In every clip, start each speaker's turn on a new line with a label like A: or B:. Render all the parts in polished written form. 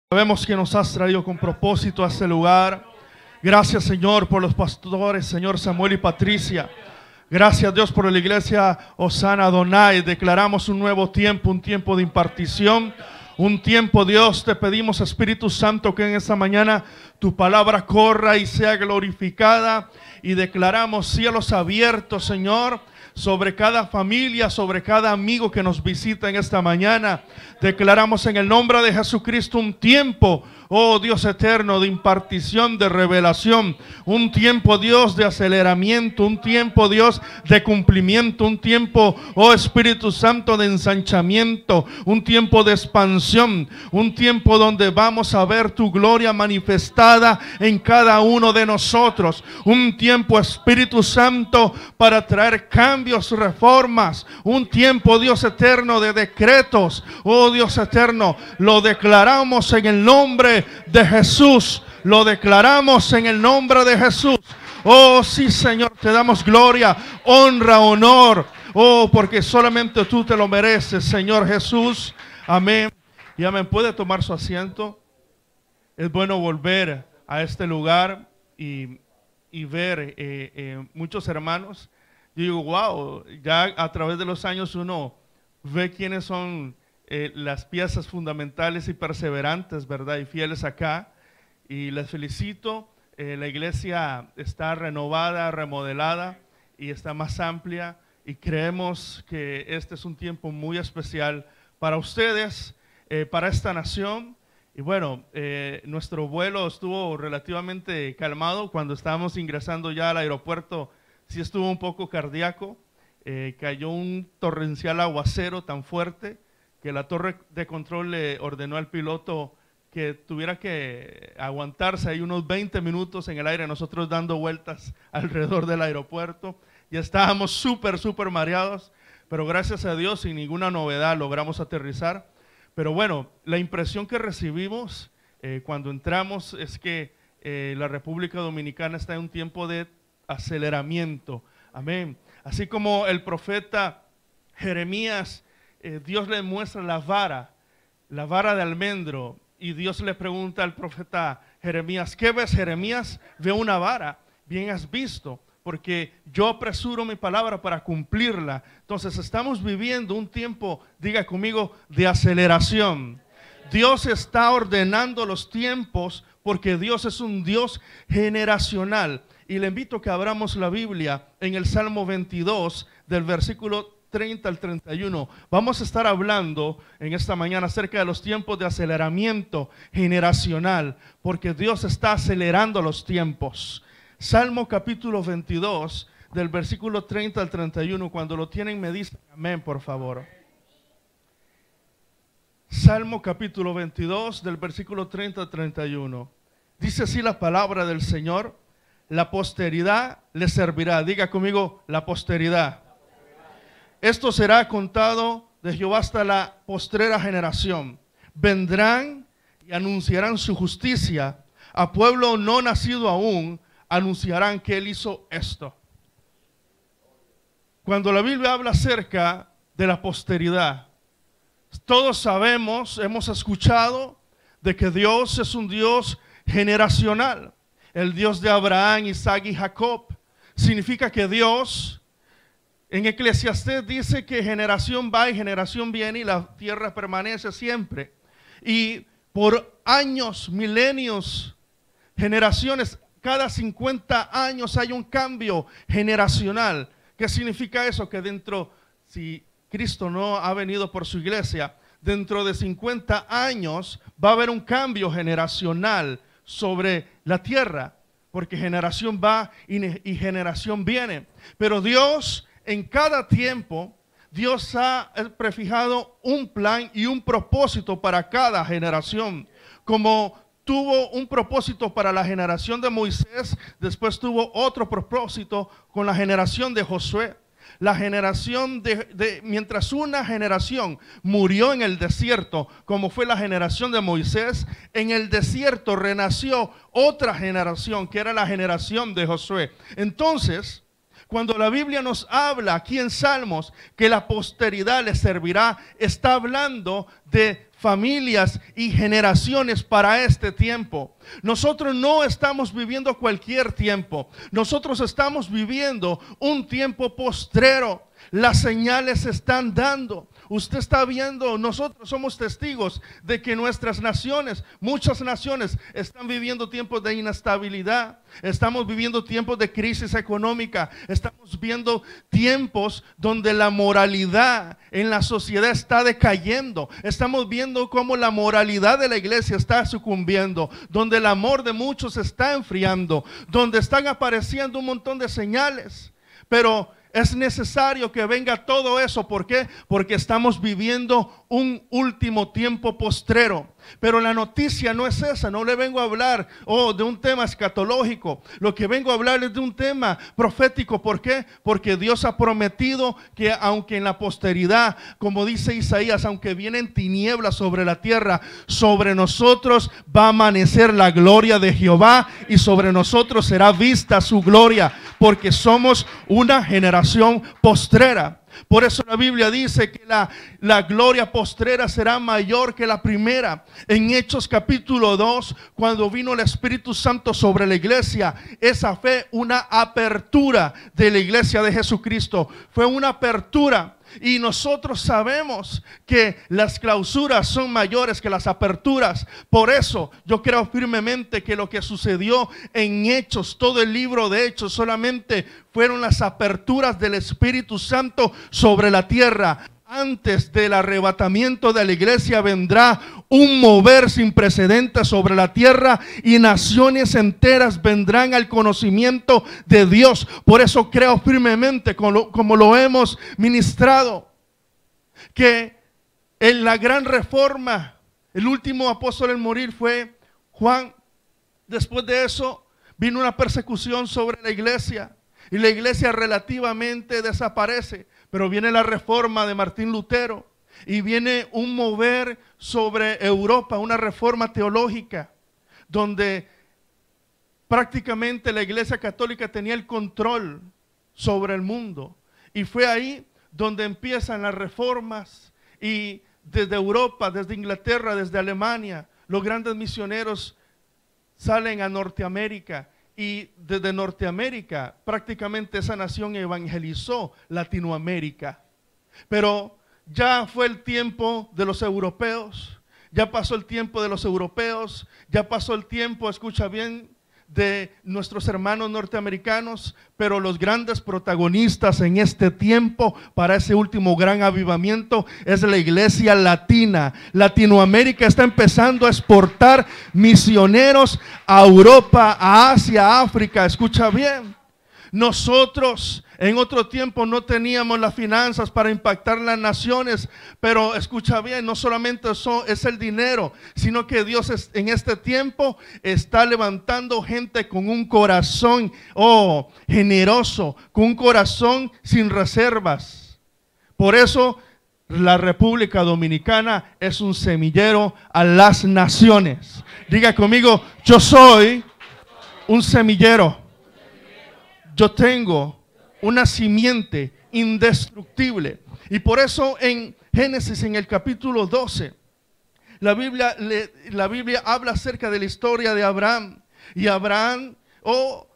A: Sabemos que nos has traído con propósito a este lugar. Gracias, Señor, por los pastores, Señor Samuel y Patricia. Gracias, Dios, por la iglesia Osana Adonai. Declaramos un nuevo tiempo, un tiempo de impartición. Un tiempo, Dios, te pedimos, Espíritu Santo, que en esta mañana tu palabra corra y sea glorificada. Y declaramos cielos abiertos, Señor, sobre cada familia, sobre cada amigo que nos visita en esta mañana. Declaramos en el nombre de Jesucristo un tiempo, oh Dios eterno, de impartición, de revelación. Un tiempo, Dios, de aceleramiento. Un tiempo, Dios, de cumplimiento. Un tiempo, oh Espíritu Santo, de ensanchamiento. Un tiempo de expansión. Un tiempo donde vamos a ver tu gloria manifestada en cada uno de nosotros. Un tiempo, Espíritu Santo, para traer cambios, reformas. Un tiempo, Dios eterno, de decretos. Oh Dios eterno, lo declaramos en el nombre de Jesús. Lo declaramos en el nombre de Jesús. Oh sí, Señor, te damos gloria, honra, honor. Oh, porque solamente tú te lo mereces, Señor Jesús. Amén. Y amén. ¿Puede tomar su asiento? Es bueno volver a este lugar y ver muchos hermanos. Yo digo, wow, ya a través de los años uno ve quiénes son las piezas fundamentales y perseverantes, ¿verdad? Y fieles acá. Y les felicito. La iglesia está renovada, remodelada y está más amplia. Y creemos que este es un tiempo muy especial para ustedes, para esta nación. Y bueno, nuestro vuelo estuvo relativamente calmado cuando estábamos ingresando ya al aeropuerto. Sí estuvo un poco cardíaco. Cayó un torrencial aguacero tan fuerte que la torre de control le ordenó al piloto que tuviera que aguantarse ahí unos 20 minutos en el aire, nosotros dando vueltas alrededor del aeropuerto. Ya estábamos súper mareados, pero gracias a Dios, sin ninguna novedad, logramos aterrizar. Pero bueno, la impresión que recibimos cuando entramos es que la República Dominicana está en un tiempo de aceleramiento. Amén. Así como el profeta Jeremías, Dios le muestra la vara de almendro, y Dios le pregunta al profeta Jeremías, ¿qué ves, Jeremías? Veo una vara. Bien has visto, porque yo apresuro mi palabra para cumplirla. Entonces estamos viviendo un tiempo, diga conmigo, de aceleración. Dios está ordenando los tiempos porque Dios es un Dios generacional. Y le invito a que abramos la Biblia en el Salmo 22 del versículo 30 al 31. Vamos a estar hablando en esta mañana acerca de los tiempos de aceleramiento generacional, porque Dios está acelerando los tiempos. Salmo capítulo 22 del versículo 30 al 31. Cuando lo tienen me dicen amén, por favor. Salmo capítulo 22 del versículo 30 al 31. Dice así la palabra del Señor: la posteridad le servirá. Diga conmigo, la posteridad. Esto será contado de Jehová hasta la postrera generación. Vendrán y anunciarán su justicia. A pueblo no nacido aún anunciarán que Él hizo esto. Cuando la Biblia habla acerca de la posteridad, todos sabemos, hemos escuchado de que Dios es un Dios generacional. El Dios de Abraham, Isaac y Jacob. Significa que Dios, en Eclesiastés dice que generación va y generación viene y la tierra permanece siempre. Y por años, milenios, generaciones, cada 50 años hay un cambio generacional. ¿Qué significa eso? Que dentro, si Cristo no ha venido por su iglesia, dentro de 50 años va a haber un cambio generacional sobre la tierra, porque generación va y generación viene. Pero Dios, en cada tiempo, Dios ha prefijado un plan y un propósito para cada generación. Como tuvo un propósito para la generación de Moisés, después tuvo otro propósito con la generación de Josué. La generación mientras una generación murió en el desierto, como fue la generación de Moisés, en el desierto renació otra generación, que era la generación de Josué. Entonces, cuando la Biblia nos habla aquí en Salmos que la posteridad le servirá, está hablando de familias y generaciones para este tiempo. Nosotros no estamos viviendo cualquier tiempo. Nosotros estamos viviendo un tiempo postrero. Las señales se están dando. Usted está viendo, nosotros somos testigos de que nuestras naciones, muchas naciones, están viviendo tiempos de inestabilidad. Estamos viviendo tiempos de crisis económica. Estamos viendo tiempos donde la moralidad en la sociedad está decayendo. Estamos viendo cómo la moralidad de la iglesia está sucumbiendo, donde el amor de muchos se está enfriando, donde están apareciendo un montón de señales. Pero es necesario que venga todo eso. ¿Por qué? Porque estamos viviendo un último tiempo postrero. Pero la noticia no es esa. No le vengo a hablar de un tema escatológico. Lo que vengo a hablar es de un tema profético. ¿Por qué? Porque Dios ha prometido que aunque en la posteridad, como dice Isaías, aunque vienen tinieblas sobre la tierra, sobre nosotros va a amanecer la gloria de Jehová y sobre nosotros será vista su gloria, porque somos una generación postrera. Por eso la Biblia dice que la gloria postrera será mayor que la primera. En Hechos capítulo 2, cuando vino el Espíritu Santo sobre la iglesia, esa fue una apertura de la iglesia de Jesucristo. Fue una apertura. Y nosotros sabemos que las clausuras son mayores que las aperturas. Por eso yo creo firmemente que lo que sucedió en Hechos, todo el libro de Hechos, solamente fueron las aperturas del Espíritu Santo sobre la tierra. Antes del arrebatamiento de la iglesia vendrá un mover sin precedentes sobre la tierra y naciones enteras vendrán al conocimiento de Dios. Por eso creo firmemente, como lo hemos ministrado, que en la gran reforma, el último apóstol en morir fue Juan. Después de eso vino una persecución sobre la iglesia y la iglesia relativamente desaparece. Pero viene la reforma de Martín Lutero y viene un mover sobre Europa, una reforma teológica, donde prácticamente la iglesia católica tenía el control sobre el mundo. Y fue ahí donde empiezan las reformas, y desde Europa, desde Inglaterra, desde Alemania, los grandes misioneros salen a Norteamérica. Y desde Norteamérica prácticamente esa nación evangelizó Latinoamérica. Pero ya fue el tiempo de los europeos, ya pasó el tiempo de los europeos, ya pasó el tiempo, escucha bien, de nuestros hermanos norteamericanos, pero los grandes protagonistas en este tiempo para ese último gran avivamiento es la iglesia latina. Latinoamérica está empezando a exportar misioneros a Europa, a Asia, a África. Escucha bien. Nosotros en otro tiempo no teníamos las finanzas para impactar las naciones, pero escucha bien, no solamente eso es el dinero, sino que Dios en este tiempo está levantando gente con un corazón generoso, con un corazón sin reservas. Por eso la República Dominicana es un semillero a las naciones. Diga conmigo, yo soy un semillero. Yo tengo una simiente indestructible. Y por eso en Génesis, en el capítulo 12, la Biblia habla acerca de la historia de Abraham. Y Abraham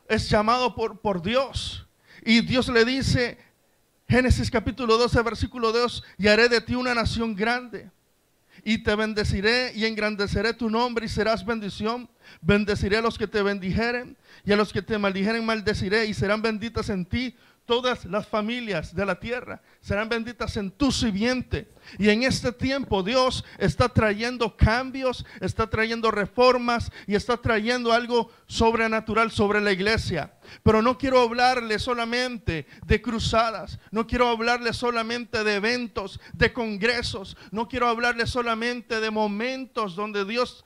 A: es llamado por Dios. Y Dios le dice, Génesis capítulo 12, versículo 2, y haré de ti una nación grande. Y te bendeciré y engrandeceré tu nombre y serás bendición. Bendeciré a los que te bendijeren y a los que te maldijeren maldeciré, y serán benditas en ti todas las familias de la tierra, serán benditas en tu simiente. Y en este tiempo Dios está trayendo cambios, está trayendo reformas y está trayendo algo sobrenatural sobre la iglesia. Pero no quiero hablarle solamente de cruzadas, no quiero hablarle solamente de eventos, de congresos, no quiero hablarle solamente de momentos donde Dios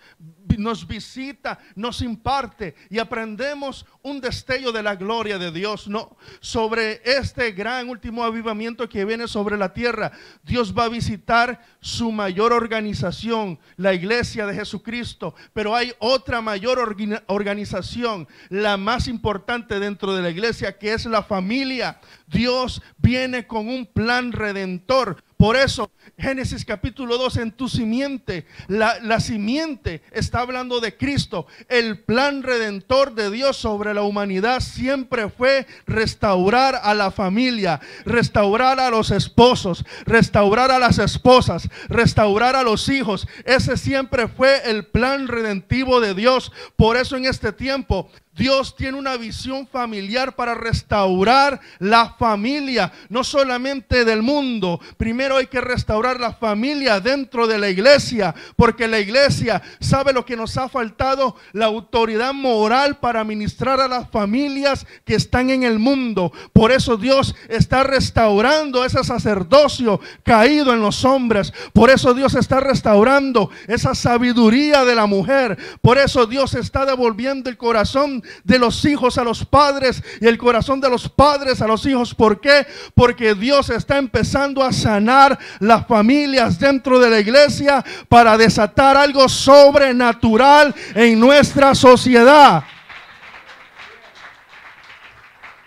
A: nos visita, nos imparte y aprendemos un destello de la gloria de Dios. No, sobre este gran último avivamiento que viene sobre la tierra, Dios va a visitar su mayor organización, la iglesia de Jesucristo. Pero hay otra mayor organización, la más importante dentro de la iglesia, que es la familia. Dios viene con un plan redentor. Por eso, Génesis capítulo 2, en tu simiente, la simiente está hablando de Cristo. El plan redentor de Dios sobre la humanidad siempre fue restaurar a la familia, restaurar a los esposos, restaurar a las esposas, restaurar a los hijos. Ese siempre fue el plan redentivo de Dios. Por eso en este tiempo Dios tiene una visión familiar para restaurar la familia, no solamente del mundo. Primero hay que restaurar la familia dentro de la iglesia, porque la iglesia sabe lo que nos ha faltado: la autoridad moral para ministrar a las familias que están en el mundo. Por eso Dios está restaurando ese sacerdocio caído en los hombres. Por eso Dios está restaurando esa sabiduría de la mujer. Por eso Dios está devolviendo el corazón de los hijos a los padres y el corazón de los padres a los hijos. ¿Por qué? Porque Dios está empezando a sanar las familias dentro de la iglesia para desatar algo sobrenatural en nuestra sociedad.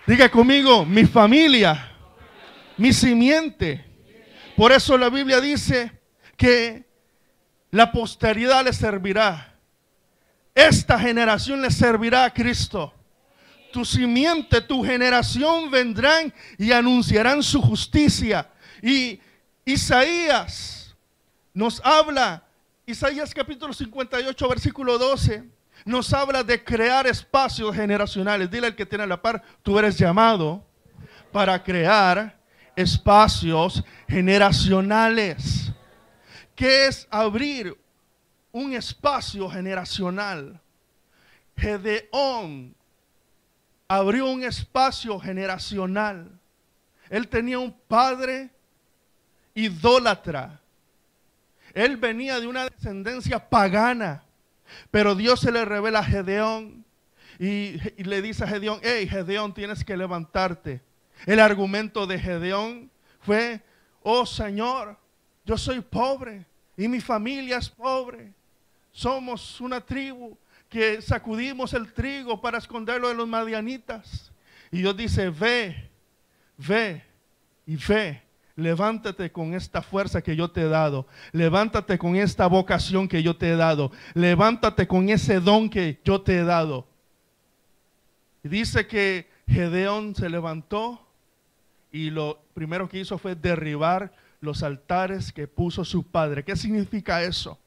A: Diga conmigo: mi familia, mi simiente. Por eso la Biblia dice que la posteridad le servirá. Esta generación le servirá a Cristo. Tu simiente, tu generación vendrán y anunciarán su justicia. Y Isaías nos habla, Isaías capítulo 58 versículo 12, nos habla de crear espacios generacionales. Dile al que tiene a la par: tú eres llamado para crear espacios generacionales. ¿Qué es abrir un espacio generacional? Gedeón abrió un espacio generacional. Él tenía un padre idólatra. Él venía de una descendencia pagana, pero Dios se le revela a Gedeón y le dice a Gedeón: hey Gedeón, tienes que levantarte. El argumento de Gedeón fue: oh Señor, yo soy pobre y mi familia es pobre. Somos una tribu que sacudimos el trigo para esconderlo de los madianitas. Y Dios dice: ve y ve. Levántate con esta fuerza que yo te he dado. Levántate con esta vocación que yo te he dado. Levántate con ese don que yo te he dado. Y dice que Gedeón se levantó y lo primero que hizo fue derribar los altares que puso su padre. ¿Qué significa eso?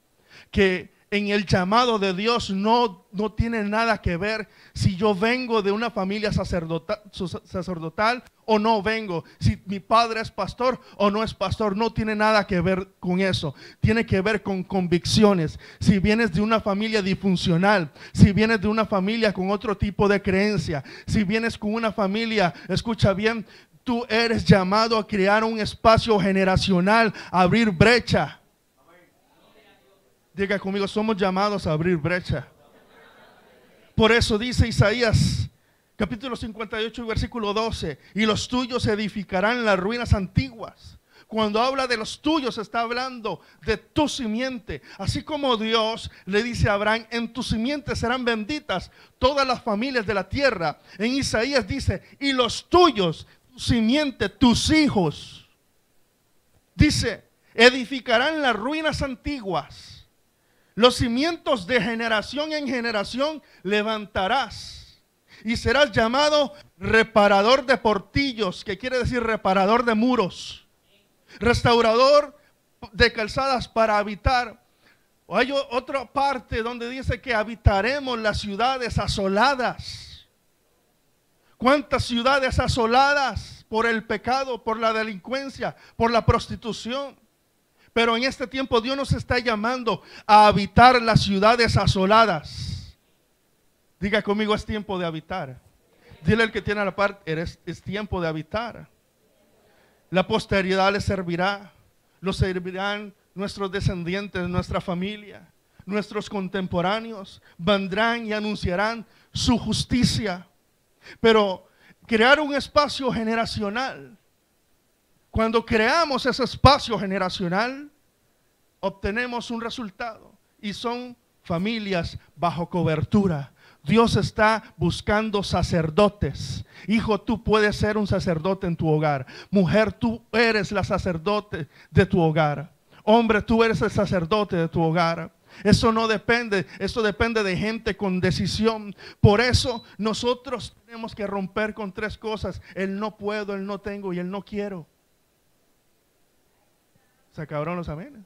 A: Que en el llamado de Dios no tiene nada que ver si yo vengo de una familia sacerdotal o no vengo. Si mi padre es pastor o no es pastor, no tiene nada que ver con eso. Tiene que ver con convicciones. Si vienes de una familia disfuncional, si vienes de una familia con otro tipo de creencia, si vienes con una familia, escucha bien, tú eres llamado a crear un espacio generacional, a abrir brecha. Diga conmigo: somos llamados a abrir brecha. Por eso dice Isaías capítulo 58 versículo 12: y los tuyos edificarán las ruinas antiguas. Cuando habla de los tuyos, está hablando de tu simiente. Así como Dios le dice a Abraham: en tu simiente serán benditas todas las familias de la tierra. En Isaías dice: y los tuyos, tu simiente, tus hijos. Dice: edificarán las ruinas antiguas. Los cimientos de generación en generación levantarás. Y serás llamado reparador de portillos, que quiere decir reparador de muros. Restaurador de calzadas para habitar. Hay otra parte donde dice que habitaremos las ciudades asoladas. ¿Cuántas ciudades asoladas por el pecado, por la delincuencia, por la prostitución? Pero en este tiempo Dios nos está llamando a habitar las ciudades asoladas. Diga conmigo: es tiempo de habitar. Dile al que tiene a la par: es tiempo de habitar. La posteridad le servirá. Lo servirán nuestros descendientes, nuestra familia, nuestros contemporáneos. Vendrán y anunciarán su justicia. Pero crear un espacio generacional. Cuando creamos ese espacio generacional, obtenemos un resultado, y son familias bajo cobertura. Dios está buscando sacerdotes. Hijo, tú puedes ser un sacerdote en tu hogar. Mujer, tú eres la sacerdote de tu hogar. Hombre, tú eres el sacerdote de tu hogar. Eso no depende, eso depende de gente con decisión. Por eso nosotros tenemos que romper con 3 cosas: el no puedo, el no tengo y el no quiero. ¿Se acabaron los amenes?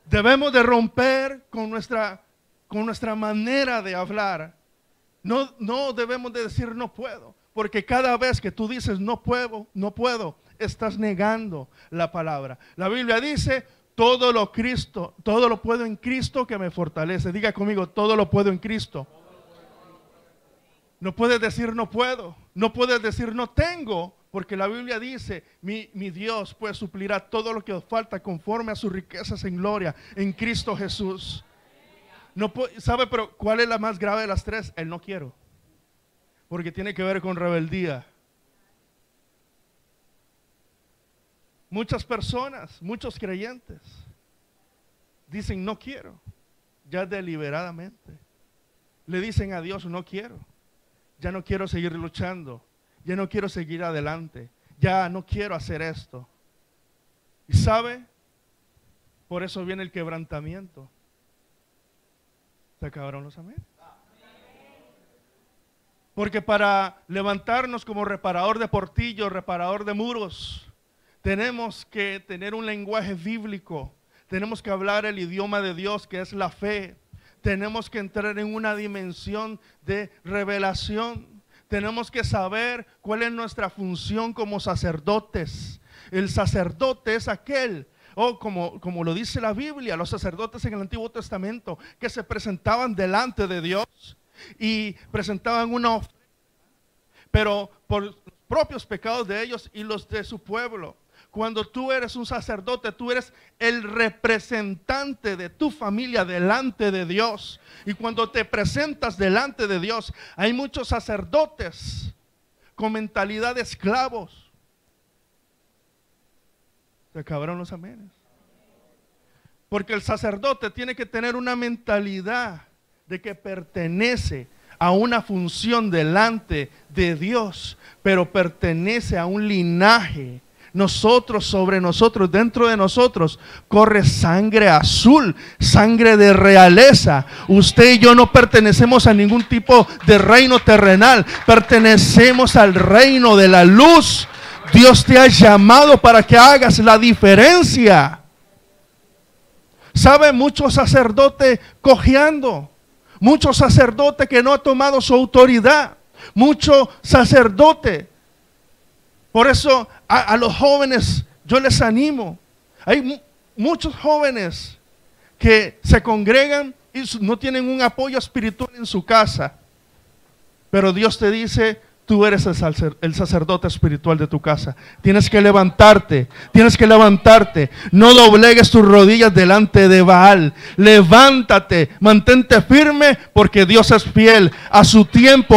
A: Debemos de romper con nuestra manera de hablar. No debemos de decir no puedo, porque cada vez que tú dices no puedo, estás negando la palabra. La Biblia dice: todo lo puedo en Cristo que me fortalece. Diga conmigo: todo lo puedo en Cristo. No puedes decir no puedo, no puedes decir no tengo, porque la Biblia dice: mi Dios pues suplirá todo lo que os falta conforme a sus riquezas en gloria en Cristo Jesús. No ¿sabe? Pero ¿cuál es la más grave de las 3? El no quiero, porque tiene que ver con rebeldía. Muchas personas, muchos creyentes dicen no quiero, ya deliberadamente. Le dicen a Dios: no quiero, ya no quiero seguir luchando, ya no quiero seguir adelante, ya no quiero hacer esto. ¿Y sabe? Por eso viene el quebrantamiento. ¿Se acabaron los amén? Porque para levantarnos como reparador de portillos, reparador de muros, tenemos que tener un lenguaje bíblico. Tenemos que hablar el idioma de Dios, que es la fe. Tenemos que entrar en una dimensión de revelación. Tenemos que saber cuál es nuestra función como sacerdotes. El sacerdote es aquel, como lo dice la Biblia, los sacerdotes en el Antiguo Testamento, que se presentaban delante de Dios y presentaban una ofrenda, pero por los propios pecados de ellos y los de su pueblo. Cuando tú eres un sacerdote, tú eres el representante de tu familia delante de Dios. Y cuando te presentas delante de Dios, hay muchos sacerdotes con mentalidad de esclavos. Se acabaron los amenes. Porque el sacerdote tiene que tener una mentalidad de que pertenece a una función delante de Dios, pero pertenece a un linaje. Nosotros, sobre nosotros, dentro de nosotros, corre sangre azul, sangre de realeza. Usted y yo no pertenecemos a ningún tipo de reino terrenal, pertenecemos al reino de la luz. Dios te ha llamado para que hagas la diferencia. ¿Sabe? Muchos sacerdotes cojeando, muchos sacerdotes que no ha tomado su autoridad, muchos sacerdotes. Por eso a los jóvenes yo les animo. Hay muchos jóvenes que se congregan y no tienen un apoyo espiritual en su casa. Pero Dios te dice: tú eres el sacerdote espiritual de tu casa. Tienes que levantarte, no doblegues tus rodillas delante de Baal. Levántate, mantente firme, porque Dios es fiel. A su tiempo,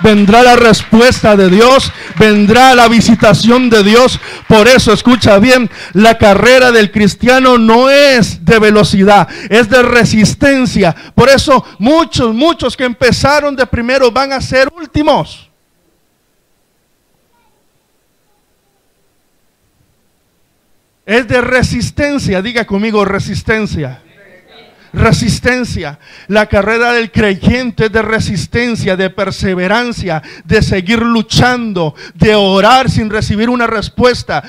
A: vendrá la respuesta de Dios, vendrá la visitación de Dios. Por eso, escucha bien, la carrera del cristiano no es de velocidad, es de resistencia. Por eso muchos que empezaron de primero van a ser últimos. Es de resistencia. Diga conmigo: resistencia. Resistencia. La carrera del creyente es de resistencia, de perseverancia, de seguir luchando, de orar sin recibir una respuesta.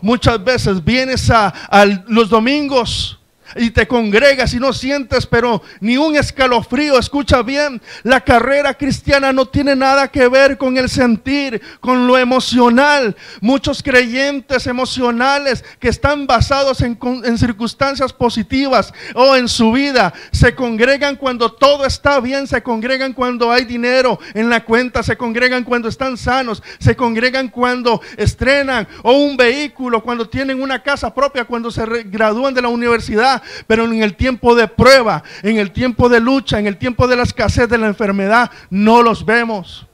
A: Muchas veces vienes a los domingos y te congregas y no sientes pero ni un escalofrío. Escucha bien, la carrera cristiana no tiene nada que ver con el sentir, con lo emocional. Muchos creyentes emocionales que están basados en circunstancias positivas en su vida, se congregan cuando todo está bien, se congregan cuando hay dinero en la cuenta, se congregan cuando están sanos, se congregan cuando estrenan un vehículo, cuando tienen una casa propia, cuando se gradúan de la universidad. Pero en el tiempo de prueba, en el tiempo de lucha, en el tiempo de la escasez, de la enfermedad, no los vemos.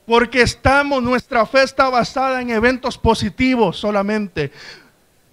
A: Porque nuestra fe está basada en eventos positivos solamente.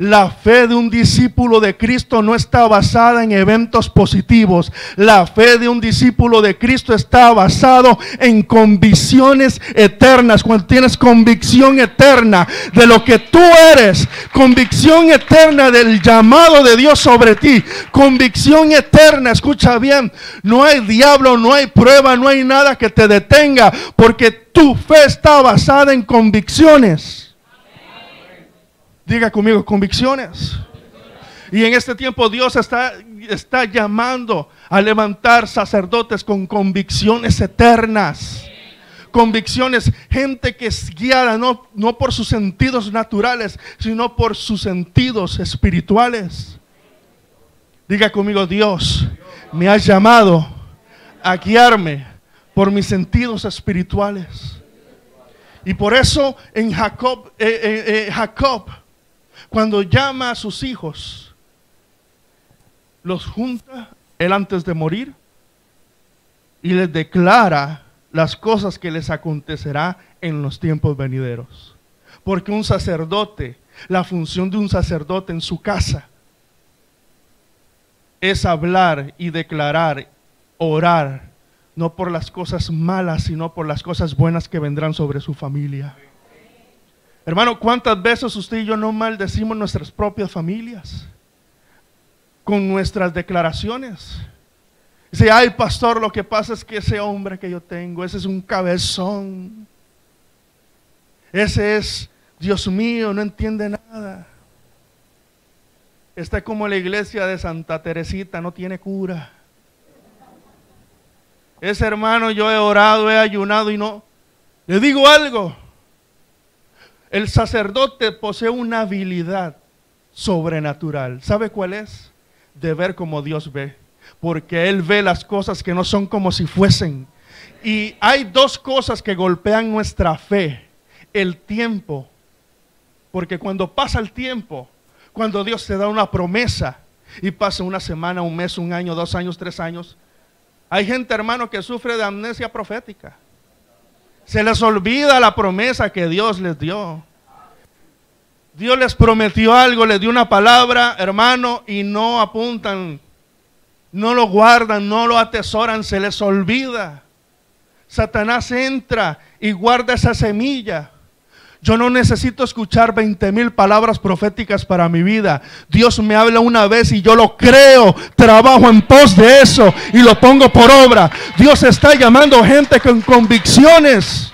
A: La fe de un discípulo de Cristo no está basada en eventos positivos. La fe de un discípulo de Cristo está basado en convicciones eternas. Cuando tienes convicción eterna de lo que tú eres, convicción eterna del llamado de Dios sobre ti, convicción eterna, escucha bien, no hay diablo, no hay prueba, no hay nada que te detenga, porque tu fe está basada en convicciones. Diga conmigo, convicciones. Y en este tiempo Dios está llamando a levantar sacerdotes con convicciones eternas. Convicciones, gente que es guiada no por sus sentidos naturales, sino por sus sentidos espirituales. Diga conmigo, Dios me ha llamado a guiarme por mis sentidos espirituales. Y por eso en Jacob, cuando llama a sus hijos, los junta él antes de morir y les declara las cosas que les acontecerá en los tiempos venideros. Porque un sacerdote, la función de un sacerdote en su casa es hablar y declarar, orar, no por las cosas malas, sino por las cosas buenas que vendrán sobre su familia. Hermano, ¿cuántas veces usted y yo no maldecimos nuestras propias familias con nuestras declaraciones? Dice, ay pastor, lo que pasa es que ese hombre que yo tengo, ese es un cabezón. Ese es, Dios mío, no entiende nada. Está como la iglesia de Santa Teresita, no tiene cura. Ese hermano, yo he orado, he ayunado y no. Le digo algo. El sacerdote posee una habilidad sobrenatural. ¿Sabe cuál es? De ver como Dios ve. Porque Él ve las cosas que no son como si fuesen. Y hay dos cosas que golpean nuestra fe. El tiempo. Porque cuando pasa el tiempo, cuando Dios te da una promesa y pasa una semana, un mes, un año, 2 años, 3 años. Hay gente, hermano, que sufre de amnesia profética. Se les olvida la promesa que Dios les dio. Dios les prometió algo, les dio una palabra, hermano, y no apuntan, no lo guardan, no lo atesoran, se les olvida. Satanás entra y guarda esa semilla. Yo no necesito escuchar 20,000 palabras proféticas para mi vida. Dios me habla una vez y yo lo creo, trabajo en pos de eso y lo pongo por obra. Dios está llamando gente con convicciones.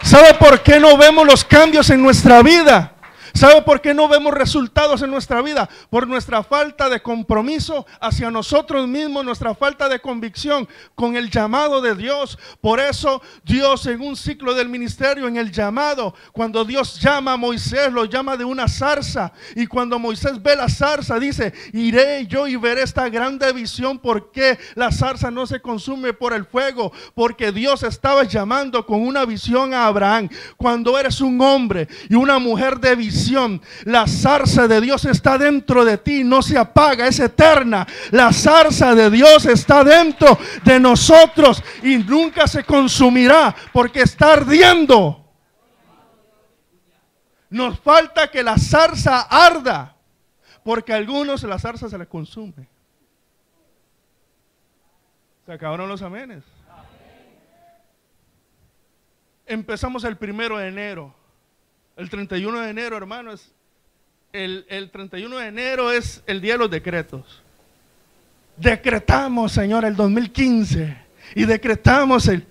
A: ¿Sabe por qué no vemos los cambios en nuestra vida? ¿Sabe por qué no vemos resultados en nuestra vida? Por nuestra falta de compromiso hacia nosotros mismos, nuestra falta de convicción con el llamado de Dios. Por eso Dios, en un ciclo del ministerio, en el llamado, cuando Dios llama a Moisés, lo llama de una zarza. Y cuando Moisés ve la zarza, dice, iré yo y veré esta grande visión. ¿Por qué la zarza no se consume por el fuego? Porque Dios estaba llamando con una visión a Abraham. Cuando eres un hombre y una mujer de visión, la zarza de Dios está dentro de ti, no se apaga, es eterna. La zarza de Dios está dentro de nosotros y nunca se consumirá porque está ardiendo. Nos falta que la zarza arda, porque a algunos la zarza se les consume. Se acabaron los amenes. Empezamos el 1 de enero. El 31 de enero, hermano, el 31 de enero es el día de los decretos. Decretamos, Señor, el 2015 y decretamos el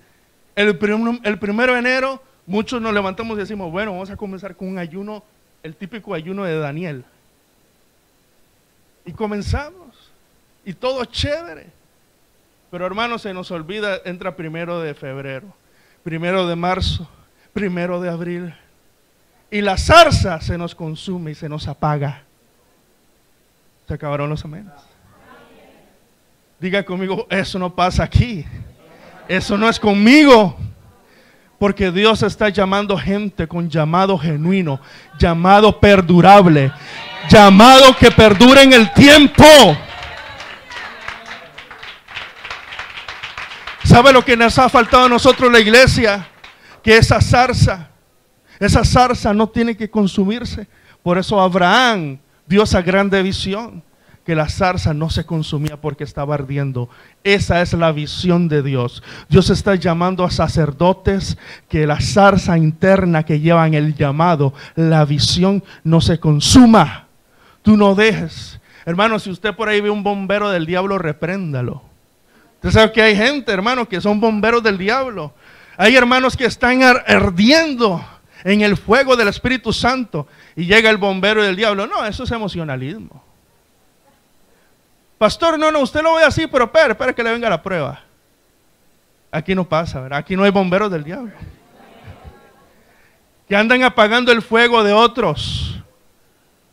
A: 1 de enero. Muchos nos levantamos y decimos, bueno, vamos a comenzar con un ayuno, el típico ayuno de Daniel. Y comenzamos y todo chévere. Pero, hermano, se nos olvida, entra 1 de febrero, 1 de marzo, 1 de abril. Y la zarza se nos consume y se nos apaga. Se acabaron los amenes. Diga conmigo, eso no pasa aquí. Eso no es conmigo. Porque Dios está llamando gente con llamado genuino, llamado perdurable, llamado que perdure en el tiempo. ¿Sabe lo que nos ha faltado a nosotros, la iglesia? Que esa zarza no tiene que consumirse Por eso Abraham vio esa grande visión, que la zarza no se consumía porque estaba ardiendo. Esa es la visión de Dios. Dios está llamando a sacerdotes que la zarza interna que llevan el llamado, la visión, no se consuma. Tú no dejes. Hermano, si usted por ahí ve un bombero del diablo, repréndalo. Usted sabe que hay gente, hermano, que son bomberos del diablo. Hay hermanos que están ardiendo en el fuego del Espíritu Santo y llega el bombero del diablo. No, eso es emocionalismo. Pastor, no, usted lo ve así, pero espera que le venga la prueba. Aquí no pasa, ¿verdad? Aquí no hay bomberos del diablo que andan apagando el fuego de otros.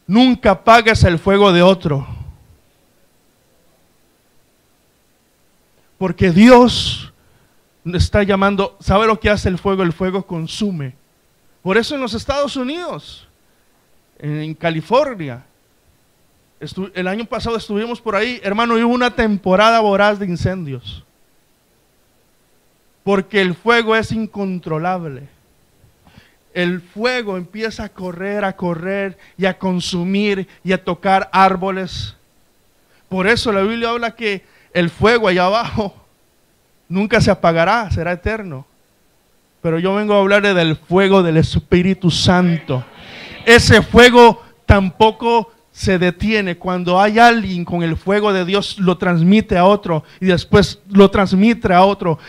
A: Nunca apagues el fuego de otro, porque Dios está llamando. ¿Sabe lo que hace el fuego? El fuego consume. Por eso en los Estados Unidos, en California, el año pasado estuvimos por ahí, hermano, y hubo una temporada voraz de incendios. Porque el fuego es incontrolable. El fuego empieza a correr y a consumir y a tocar árboles. Por eso la Biblia habla que el fuego allá abajo nunca se apagará, será eterno. Pero yo vengo a hablarle del fuego del Espíritu Santo. Ese fuego tampoco se detiene. Cuando hay alguien con el fuego de Dios, lo transmite a otro y después lo transmite a otro,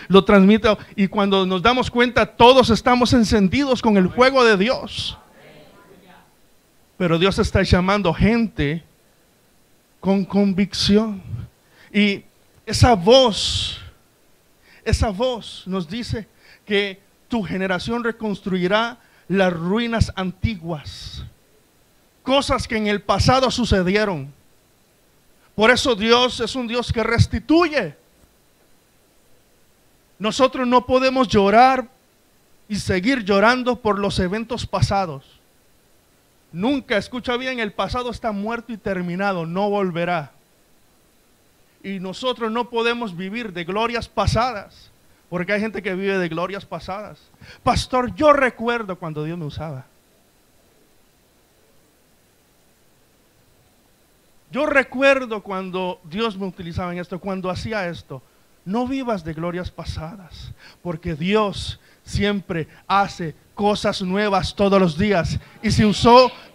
A: y cuando nos damos cuenta, todos estamos encendidos con el fuego de Dios. Pero Dios está llamando gente con convicción, y esa voz nos dice que tu generación reconstruirá las ruinas antiguas. Cosas que en el pasado sucedieron. Por eso Dios es un Dios que restituye. Nosotros no podemos llorar y seguir llorando por los eventos pasados. Nunca, escucha bien, el pasado está muerto y terminado, no volverá. Y nosotros no podemos vivir de glorias pasadas, porque hay gente que vive de glorias pasadas. Pastor, yo recuerdo cuando Dios me usaba. Yo recuerdo cuando Dios me utilizaba en esto, cuando hacía esto. No vivas de glorias pasadas, porque Dios siempre hace cosas nuevas todos los días. Y si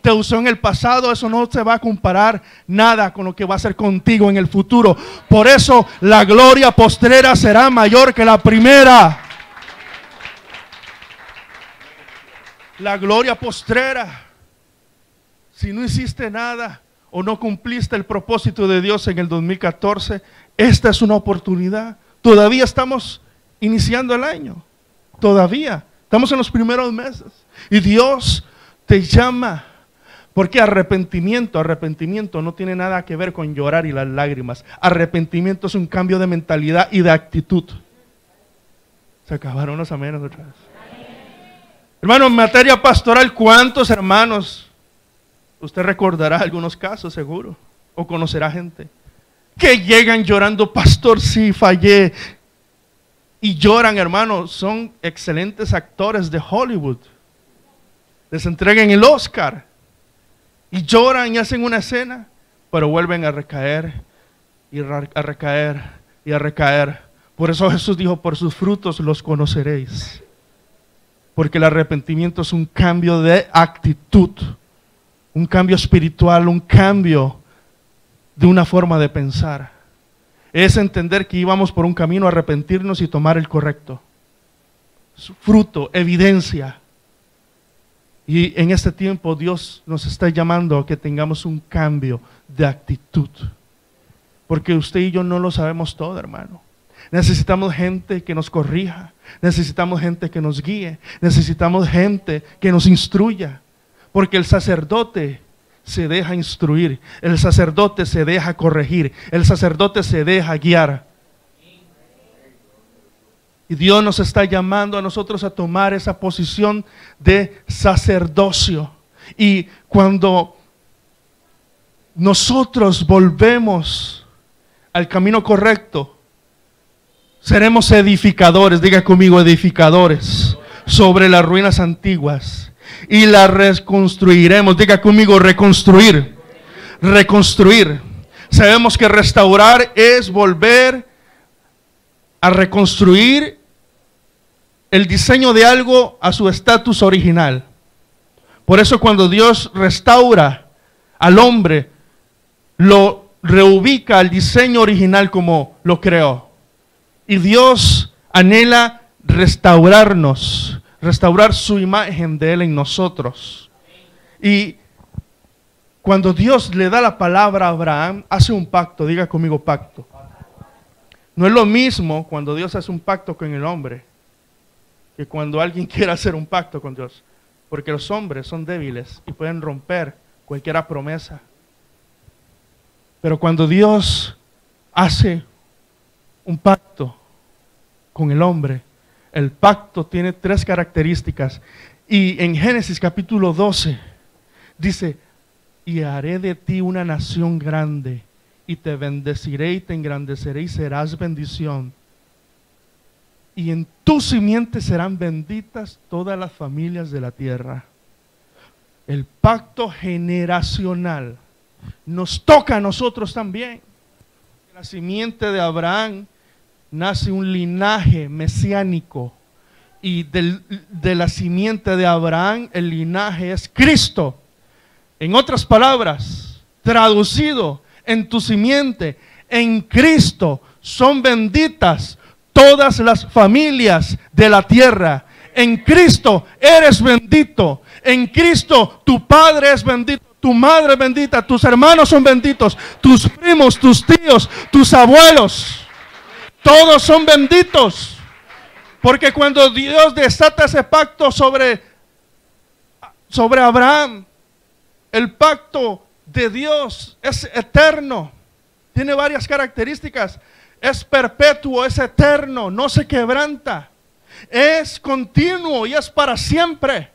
A: te usó en el pasado, eso no se va a comparar nada con lo que va a hacer contigo en el futuro. Por eso la gloria postrera será mayor que la primera. La gloria postrera. Si no hiciste nada o no cumpliste el propósito de Dios en el 2014, esta es una oportunidad. Todavía estamos iniciando el año. Todavía estamos en los primeros meses. Y Dios te llama. Porque arrepentimiento no tiene nada que ver con llorar y las lágrimas. Arrepentimiento es un cambio de mentalidad y de actitud. Se acabaron los amenes otra vez. Hermano, en materia pastoral, ¿cuántos hermanos? Usted recordará algunos casos seguro, o conocerá gente que llegan llorando, pastor, sí, fallé. Y lloran, hermano, son excelentes actores de Hollywood. Les entregan el Oscar. Y lloran y hacen una escena, pero vuelven a recaer, y a recaer, y a recaer. Por eso Jesús dijo, por sus frutos los conoceréis. Porque el arrepentimiento es un cambio de actitud. Un cambio espiritual, un cambio de una forma de pensar. Es entender que íbamos por un camino a arrepentirnos y tomar el correcto. Fruto, evidencia. Y en este tiempo Dios nos está llamando a que tengamos un cambio de actitud. Porque usted y yo no lo sabemos todo, hermano. Necesitamos gente que nos corrija. Necesitamos gente que nos guíe. Necesitamos gente que nos instruya. Porque el sacerdote se deja instruir, el sacerdote se deja corregir, el sacerdote se deja guiar. Y Dios nos está llamando a nosotros a tomar esa posición de sacerdocio. Y cuando nosotros volvemos al camino correcto, seremos edificadores, diga conmigo, edificadores sobre las ruinas antiguas. y la reconstruiremos. Diga conmigo, reconstruir. Reconstruir. Sabemos que restaurar es volver a reconstruir el diseño de algo a su estatus original. Por eso cuando Dios restaura al hombre, lo reubica al diseño original como lo creó. Y Dios anhela restaurarnos, restaurar su imagen de Él en nosotros. Y cuando Dios le da la palabra a Abraham, hace un pacto. Diga conmigo, pacto. No es lo mismo cuando Dios hace un pacto con el hombre que cuando alguien quiere hacer un pacto con Dios. Porque los hombres son débiles y pueden romper cualquier promesa. Pero cuando Dios hace un pacto con el hombre, el pacto tiene 3 características. Y en Génesis capítulo 12 dice: y haré de ti una nación grande, y te bendeciré y te engrandeceré y serás bendición. Y en tu simiente serán benditas todas las familias de la tierra. El pacto generacional nos toca a nosotros también. En la simiente de Abraham nace un linaje mesiánico. Y de la simiente de Abraham, el linaje es Cristo. En otras palabras, traducido, en tu simiente, en Cristo, son benditas todas las familias de la tierra. En Cristo eres bendito. En Cristo tu padre es bendito, tu madre es bendita, tus hermanos son benditos, tus primos, tus tíos, tus abuelos, todos son benditos. Porque cuando Dios desata ese pacto sobre Abraham, el pacto de Dios es eterno, tiene varias características. Es perpetuo, es eterno, no se quebranta, es continuo y es para siempre.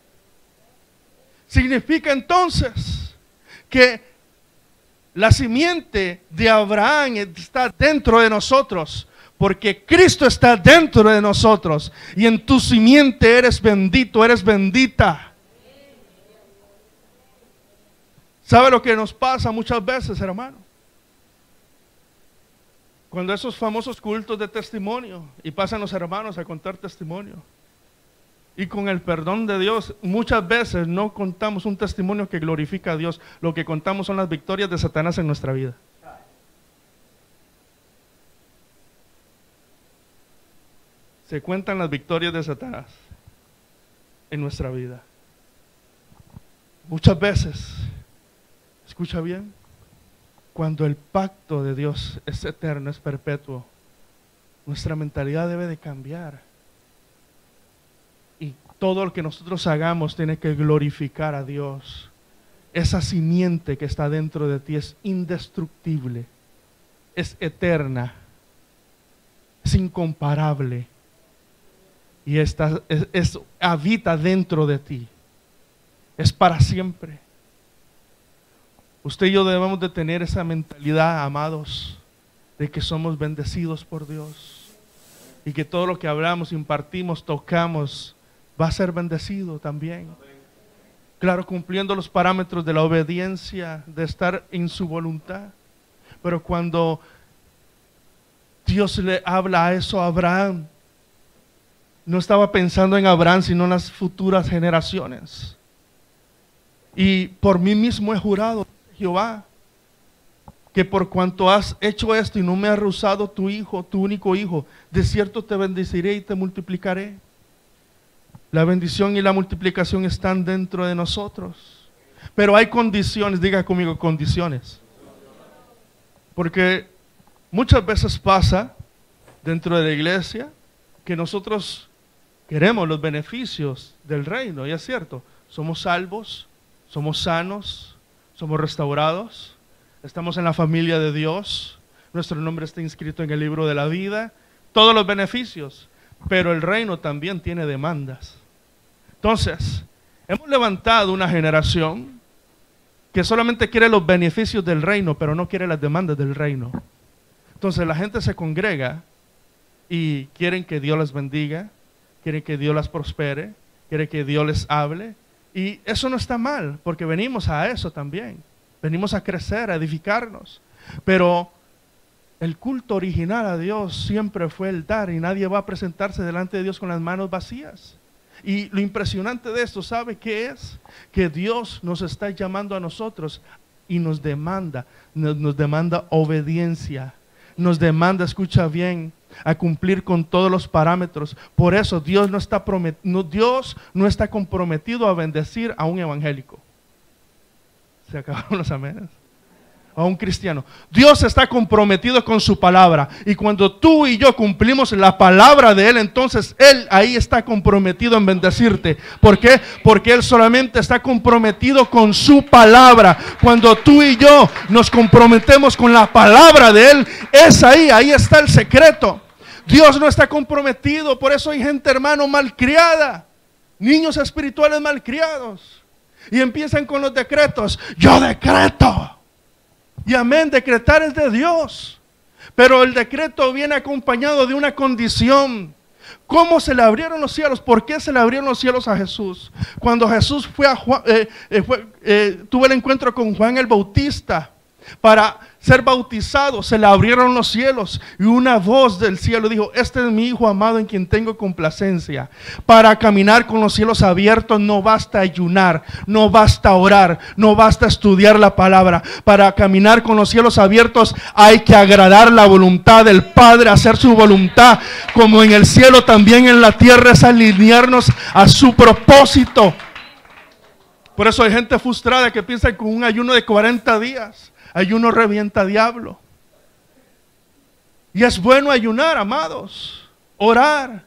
A: Significa entonces que la simiente de Abraham está dentro de nosotros, porque Cristo está dentro de nosotros, y en tu simiente eres bendito, eres bendita. ¿Sabe lo que nos pasa muchas veces, hermano? Cuando esos famosos cultos de testimonio, y pasan los hermanos a contar testimonio, y con el perdón de Dios, muchas veces no contamos un testimonio que glorifica a Dios. Lo que contamos son las victorias de Satanás en nuestra vida. Se cuentan las victorias de Satanás en nuestra vida. Muchas veces, escucha bien, cuando el pacto de Dios es eterno, es perpetuo, nuestra mentalidad debe de cambiar. Y todo lo que nosotros hagamos tiene que glorificar a Dios. Esa simiente que está dentro de ti es indestructible, es eterna, es incomparable. Y habita dentro de ti, es para siempre. Usted y yo debemos de tener esa mentalidad, amados, de que somos bendecidos por Dios y que todo lo que hablamos, impartimos, tocamos, va a ser bendecido también. Claro, cumpliendo los parámetros de la obediencia, de estar en su voluntad. Pero cuando Dios le habla a eso a Abraham, no estaba pensando en Abraham, sino en las futuras generaciones. Y por mí mismo he jurado, Jehová, que por cuanto has hecho esto y no me has rehusado tu hijo, tu único hijo, de cierto te bendeciré y te multiplicaré. La bendición y la multiplicación están dentro de nosotros. Pero hay condiciones, diga conmigo, condiciones. Porque muchas veces pasa dentro de la iglesia que nosotros queremos los beneficios del reino, y es cierto, somos salvos, somos sanos, somos restaurados, estamos en la familia de Dios, nuestro nombre está inscrito en el libro de la vida, todos los beneficios, pero el reino también tiene demandas. Entonces, hemos levantado una generación que solamente quiere los beneficios del reino, pero no quiere las demandas del reino. Entonces la gente se congrega y quieren que Dios las bendiga, quieren que Dios las prospere, quieren que Dios les hable, Y eso no está mal, porque venimos a eso también. Venimos a crecer, a edificarnos. Pero el culto original a Dios siempre fue el dar, y nadie va a presentarse delante de Dios con las manos vacías. Y lo impresionante de esto, ¿sabe qué es? Que Dios nos está llamando a nosotros y nos demanda obediencia. Nos demanda, escucha bien, a cumplir con todos los parámetros. Por eso Dios no está comprometido a bendecir a un evangélico. Se acabaron los amenes. A un cristiano. Dios está comprometido con su palabra, y cuando tú y yo cumplimos la palabra de Él, entonces Él ahí está comprometido en bendecirte. ¿Por qué? Porque Él solamente está comprometido con su palabra. Cuando tú y yo nos comprometemos con la palabra de Él, es ahí está el secreto. Dios no está comprometido. Por eso hay gente, hermano, malcriada, niños espirituales malcriados, y empiezan con los decretos. Yo decreto. Y amén, decretar es de Dios, pero el decreto viene acompañado de una condición. ¿Cómo se le abrieron los cielos? ¿Por qué se le abrieron los cielos a Jesús? Cuando Jesús tuvo el encuentro con Juan el Bautista para ser bautizado, se le abrieron los cielos y una voz del cielo dijo: este es mi Hijo amado en quien tengo complacencia. Para caminar con los cielos abiertos no basta ayunar, no basta orar, no basta estudiar la palabra. Para caminar con los cielos abiertos hay que agradar la voluntad del Padre, hacer su voluntad como en el cielo, también en la tierra, es alinearnos a su propósito. Por eso hay gente frustrada que piensa que con un ayuno de 40 días ayuno revienta diablo. Y es bueno ayunar, amados, orar,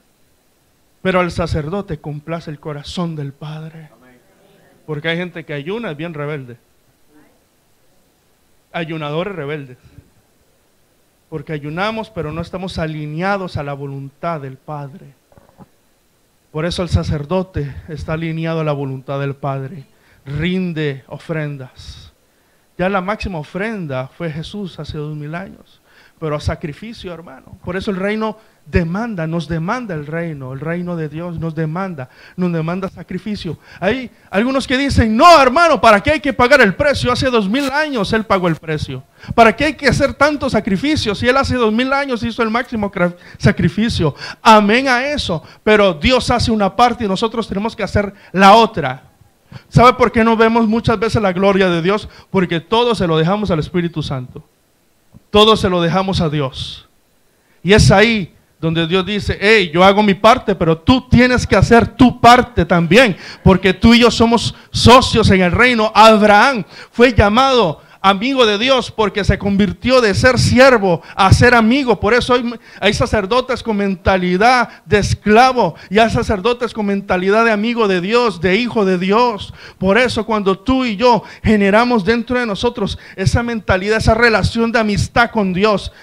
A: pero al sacerdote complace el corazón del Padre. Porque hay gente que ayuna, es bien rebelde. Ayunadores rebeldes. Porque ayunamos, pero no estamos alineados a la voluntad del Padre. Por eso el sacerdote está alineado a la voluntad del Padre. Rinde ofrendas. Ya la máxima ofrenda fue Jesús hace 2000 años. Pero a sacrificio, hermano. Por eso el reino nos demanda el reino de Dios nos demanda sacrificio. Hay algunos que dicen: no, hermano, ¿para qué hay que pagar el precio? Hace 2000 años Él pagó el precio. ¿Para qué hay que hacer tantos sacrificios? Si Él hace 2000 años hizo el máximo sacrificio. Amén a eso. Pero Dios hace una parte y nosotros tenemos que hacer la otra. ¿Sabe por qué no vemos muchas veces la gloria de Dios? Porque todo se lo dejamos al Espíritu Santo. Todo se lo dejamos a Dios. Y es ahí donde Dios dice: hey, yo hago mi parte, pero tú tienes que hacer tu parte también, porque tú y yo somos socios en el reino. Abraham fue llamado amigo de Dios porque se convirtió de ser siervo a ser amigo. Por eso hay sacerdotes con mentalidad de esclavo y hay sacerdotes con mentalidad de amigo de Dios, de hijo de Dios. Por eso cuando tú y yo generamos dentro de nosotros esa mentalidad, esa relación de amistad con Dios,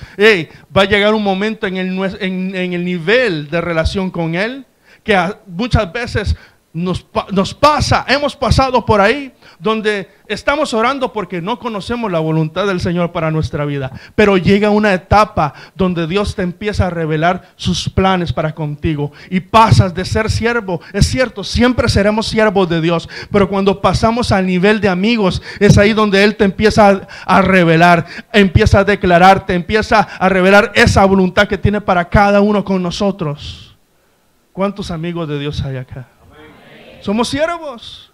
A: va a llegar un momento en el nivel de relación con Él que muchas veces hemos pasado por ahí, donde estamos orando porque no conocemos la voluntad del Señor para nuestra vida, pero llega una etapa donde Dios te empieza a revelar sus planes para contigo y pasas de ser siervo. Es cierto, siempre seremos siervos de Dios, pero cuando pasamos al nivel de amigos, es ahí donde Él te empieza a revelar, empieza a declararte, empieza a revelar esa voluntad que tiene para cada uno con nosotros. ¿Cuántos amigos de Dios hay acá? Somos siervos,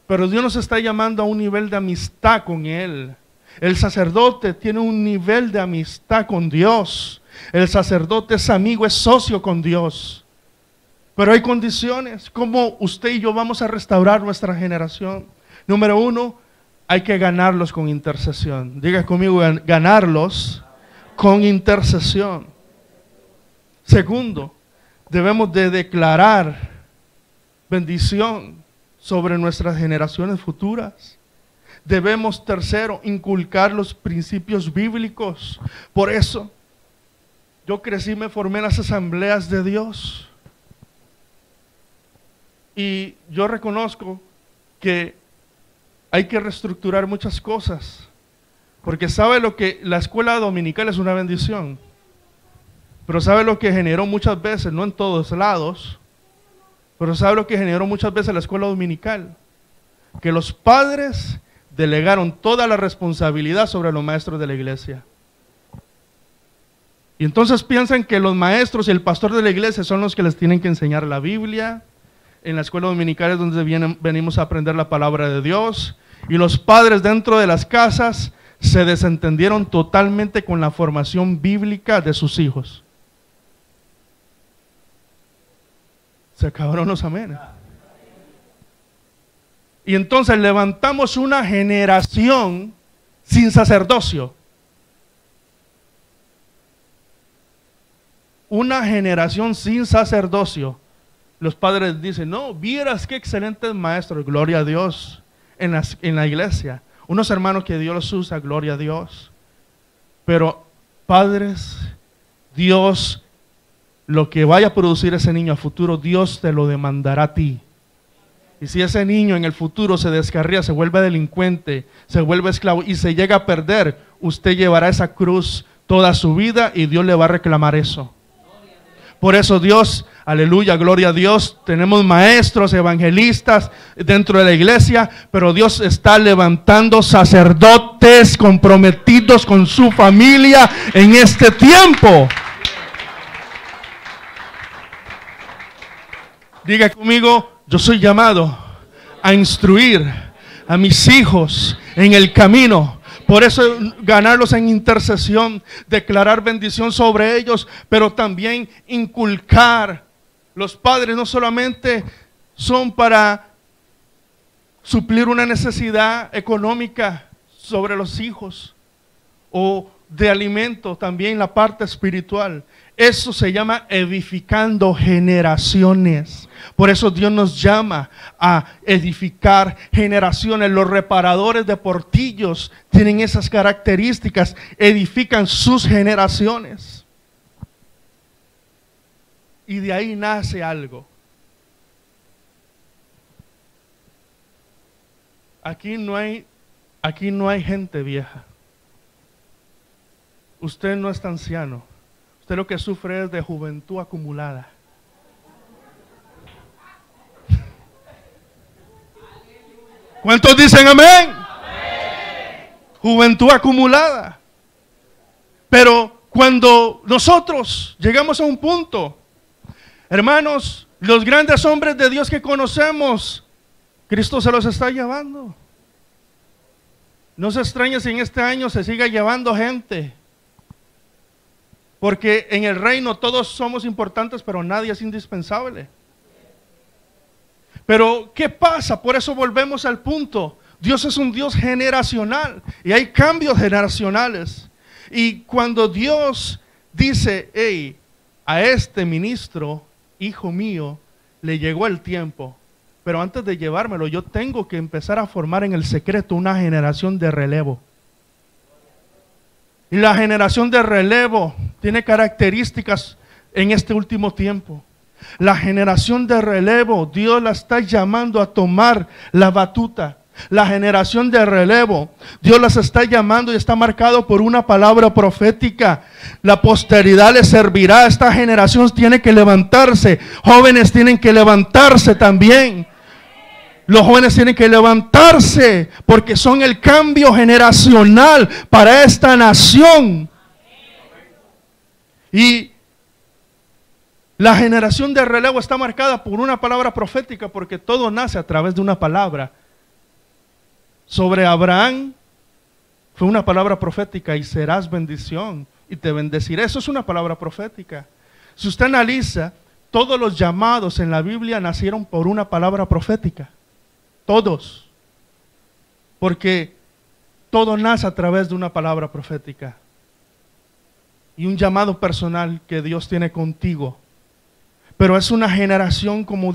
A: pero Dios nos está llamando a un nivel de amistad con Él. El sacerdote tiene un nivel de amistad con Dios. El sacerdote es amigo, es socio con Dios. Pero hay condiciones. ¿Cómo usted y yo vamos a restaurar nuestra generación? Número 1, hay que ganarlos con intercesión. Diga conmigo: ganarlos con intercesión. Segundo, debemos de declarar bendición sobre nuestras generaciones futuras. Debemos, tercero, inculcar los principios bíblicos. Por eso, yo crecí, me formé en las asambleas de Dios. Y yo reconozco que hay que reestructurar muchas cosas. Porque sabe lo que la escuela dominical es una bendición. Pero sabe lo que generó muchas veces, no en todos lados, Pero ¿sabe lo que generó muchas veces la escuela dominical? Que los padres delegaron toda la responsabilidad sobre los maestros de la iglesia. Y entonces piensan que los maestros y el pastor de la iglesia son los que les tienen que enseñar la Biblia. En la escuela dominical es donde venimos a aprender la palabra de Dios. Y los padres dentro de las casas se desentendieron totalmente con la formación bíblica de sus hijos. Se acabaron los amenes. Y entonces levantamos una generación sin sacerdocio. Una generación sin sacerdocio. Los padres dicen, no, vieras qué excelentes maestros, gloria a Dios, en la iglesia. Unos hermanos que Dios los usa, gloria a Dios. Pero padres, Dios, lo que vaya a producir ese niño a futuro, Dios te lo demandará a ti. Y si ese niño en el futuro se descarría, se vuelve delincuente, se vuelve esclavo y se llega a perder, usted llevará esa cruz toda su vida y Dios le va a reclamar eso. Por eso Dios, aleluya, gloria a Dios, tenemos maestros, evangelistas dentro de la iglesia, pero Dios está levantando sacerdotes comprometidos con su familia en este tiempo. Diga conmigo, yo soy llamado a instruir a mis hijos en el camino. Por eso ganarlos en intercesión, declarar bendición sobre ellos, pero también inculcar. Los padres no solamente son para suplir una necesidad económica sobre los hijos o de alimento, también la parte espiritual. Eso se llama edificando generaciones. Por eso Dios nos llama a edificar generaciones. Los reparadores de portillos tienen esas características, edifican sus generaciones. Y de ahí nace algo. Aquí no hay gente vieja. Usted no está anciano. Usted lo que sufre es de juventud acumulada. ¿Cuántos dicen amén? Amén. Juventud acumulada. Pero cuando nosotros llegamos a un punto, hermanos, los grandes hombres de Dios que conocemos, Cristo se los está llevando. No se extrañe si en este año se siga llevando gente. Porque en el reino todos somos importantes, pero nadie es indispensable. Pero ¿qué pasa? Por eso volvemos al punto. Dios es un Dios generacional y hay cambios generacionales. Y cuando Dios dice, hey, a este ministro, hijo mío, le llegó el tiempo, pero antes de llevármelo, yo tengo que empezar a formar en el secreto una generación de relevo. Y la generación de relevo tiene características en este último tiempo. La generación de relevo, Dios la está llamando a tomar la batuta. La generación de relevo, Dios las está llamando y está marcado por una palabra profética. La posteridad le servirá. Esta generación tiene que levantarse. Jóvenes tienen que levantarse también. Los jóvenes tienen que levantarse porque son el cambio generacional para esta nación. Y la generación de relevo está marcada por una palabra profética porque todo nace a través de una palabra. Sobre Abraham fue una palabra profética y serás bendición y te bendeciré. Eso es una palabra profética. Si usted analiza, todos los llamados en la Biblia nacieron por una palabra profética. Todos. Porque todo nace a través de una palabra profética. Y un llamado personal que Dios tiene contigo. Pero es una generación como